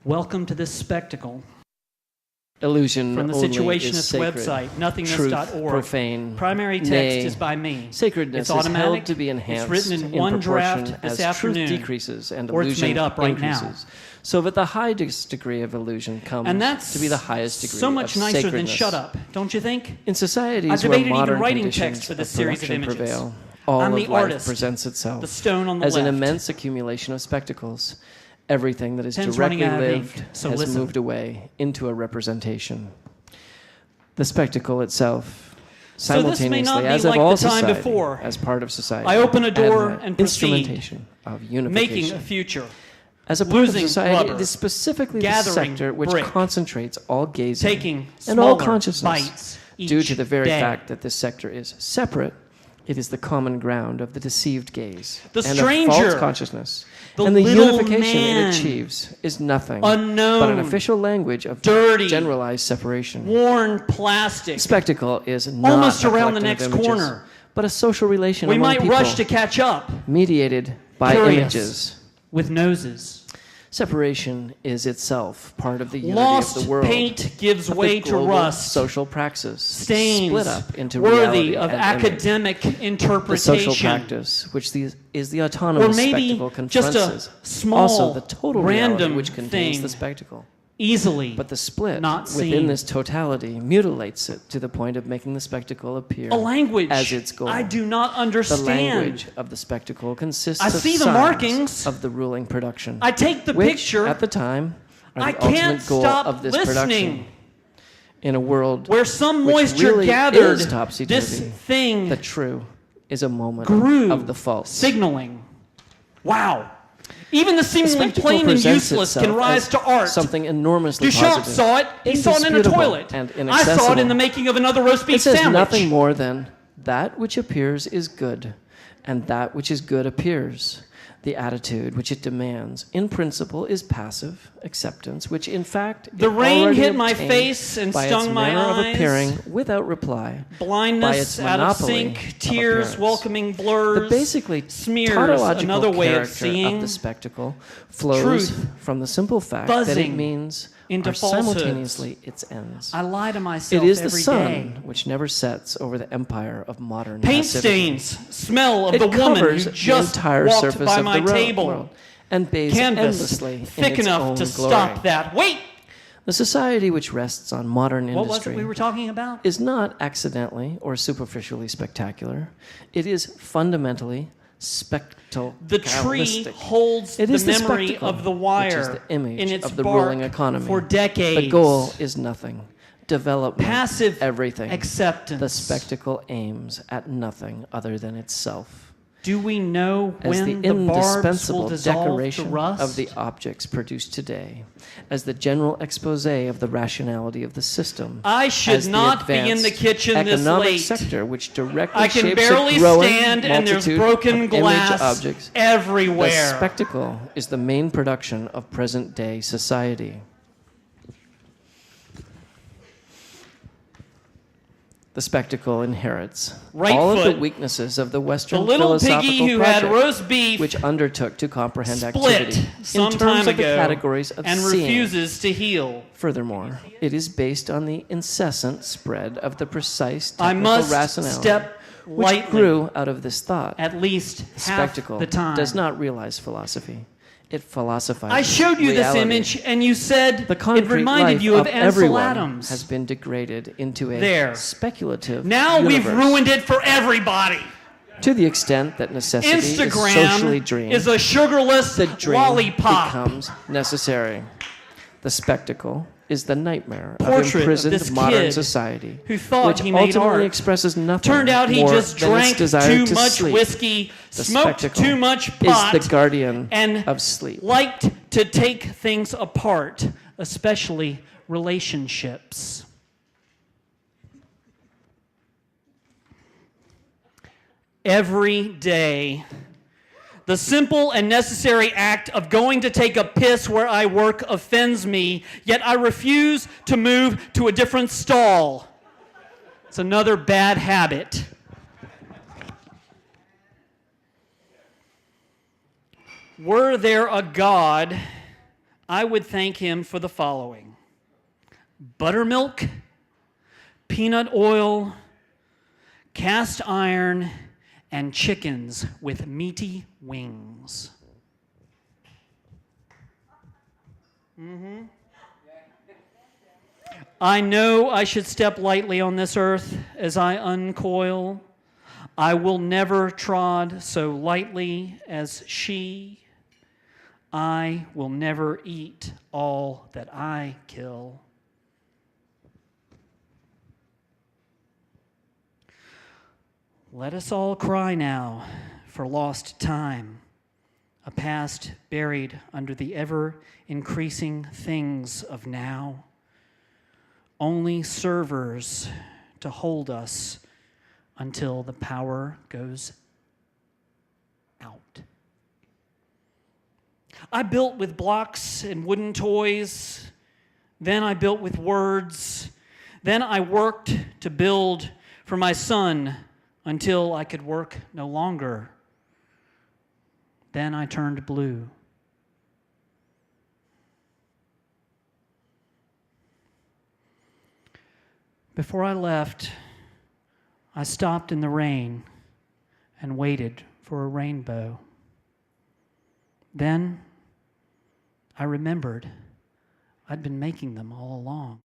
Welcome to this spectacle. Illusion From the only Situationist is sacred. website, Truth, nothingness.org. profane, Primary text nay, is by me. Sacredness It's is held automatic. to be enhanced It's written in one proportion draft as this afternoon, truth decreases and or it's illusion made up right increases. now. So that the highest degree of illusion comes And that's to be the highest degree so much of nicer than sacredness. shut up, don't you think? In societies I've where debated even modern writing conditions text for this of series of production images. prevail, all I'm of the life artist, presents itself the stone on the as left. an immense accumulation of spectacles. Everything that is Pen's directly running out of lived ink, so has listen. moved away into a representation. The spectacle itself, So this may not simultaneously, be as like of all the time society, before. as part of society, I open a door an and proceed, instrumentation of unification. making a future. As a part of losing society, rubber, it is specifically the gathering sector which brick, concentrates all gazing taking and all smaller consciousness. bites Due each to the very day. fact that this sector is separate, it is the common ground of the deceived gaze The and stranger, of false consciousness. the And the little unification man, it achieves is nothing unknown, but an official language of dirty, generalized separation. worn plastic. Spectacle is not Almost a around the collective next of images, corner. but a social relation We among might people rush to catch up, mediated by curious, images. with noses. Separation is itself part of the unity Lost of the world. paint gives of the way to global rust. Social praxis Stains split up into reality worthy of and academic image. The interpretation. social practice, which is the autonomous Or maybe spectacle, just confronts a us. small, Also, the total random reality, which contains thing. the spectacle. Easily But the split not within seen. this totality mutilates it to the point of making the spectacle appear A language as its goal. I do not The understand. language of the spectacle consists I of see the signs markings. of the ruling production. I take the which, picture. at the time, are I the can't ultimate goal stop of this listening. production. In a world Where some which moisture really gathered, is topsy-turvy, this thing the true is a moment grew, of the false. signaling. Wow. Even the The seemingly spectacle plain and presents useless itself can rise as to art. something enormously Duchamp positive, saw it. He saw it in a indisputable, toilet. and I saw it inaccessible. in the making of another roast beef It says sandwich. nothing more than that which appears is good, and that which is good appears. The attitude which it demands, in principle, is passive acceptance, which in fact The it rain already hit my obtained face and by stung its my manner of eyes. appearing without reply, by Blindness its out of monopoly sync, of tears, appearance. welcoming blurs, The basically smears, tautological another way of character seeing, the spectacle flows truth from the simple fact that it buzzing means into are falsehoods. simultaneously its ends. I lie to myself It is the every sun day. which never sets over the empire of modern Paint passivity. stains, smell of It the woman covers who the just entire walked surface by of my the table. world and bathes Canvas endlessly in thick its enough own to glory. stop that. Wait! The society which rests on modern What was industry it we were talking about? is not accidentally or superficially spectacular. It is fundamentally spectaclistic. The tree holds It the is the memory spectacle, of the which wire is the image in its of the bark ruling economy. for decades. The goal is nothing. Development, Passive everything. acceptance. The spectacle aims at nothing other than itself. Do we know As when the the barbs will indispensable dissolve to decoration rust? of the objects produced today, as the general expose of the rationality of the system. I should as the not be in the advanced kitchen this economic late. sector which directly I can shapes barely a growing stand and there's multitude broken of glass image objects. everywhere. The spectacle is the main production of present-day society. The spectacle inherits Right all of foot. the weaknesses of the The Western little philosophical piggy who project, had roast beef which undertook to comprehend split activity some in time terms of the ago categories of and seeing. refuses to heal. Furthermore, it is based on the incessant spread of the precise I technical must rationality step which lightly, grew out of this thought. at least The half spectacle the time. does not realize philosophy. It philosophizes I showed you reality. this image and you said The it concrete reminded life you of Ansel everyone Adams. has been degraded into a There. speculative Now we've universe. ruined it for everybody. To the extent that necessity is socially Instagram dreamed, is a sugarless the dream lollipop. becomes necessary. The spectacle is the nightmare Portrait of of imprisoned this modern kid society, who thought which he made ultimately art. expresses nothing Turned out he more just than its drank desire too to much sleep. whiskey, The smoked spectacle too much pot, is the guardian and of sleep. liked to take things apart, especially relationships. Every day, the simple and necessary act of going to take a piss where I work offends me, yet I refuse to move to a different stall. It's another bad habit. Were there a God, I would thank him for the following: buttermilk, peanut oil, cast iron, and chickens with meaty wings. I know I should step lightly on this earth as I uncoil. I will never trod so lightly as she. I will never eat all that I kill. Let us all cry now for lost time, a past buried under the ever-increasing things of now. Only servers to hold us until the power goes out. I built with blocks and wooden toys. Then I built with words. Then I worked to build for my son until I could work no longer. Then I turned blue. Before I left, I stopped in the rain and waited for a rainbow. Then I remembered I'd been making them all along.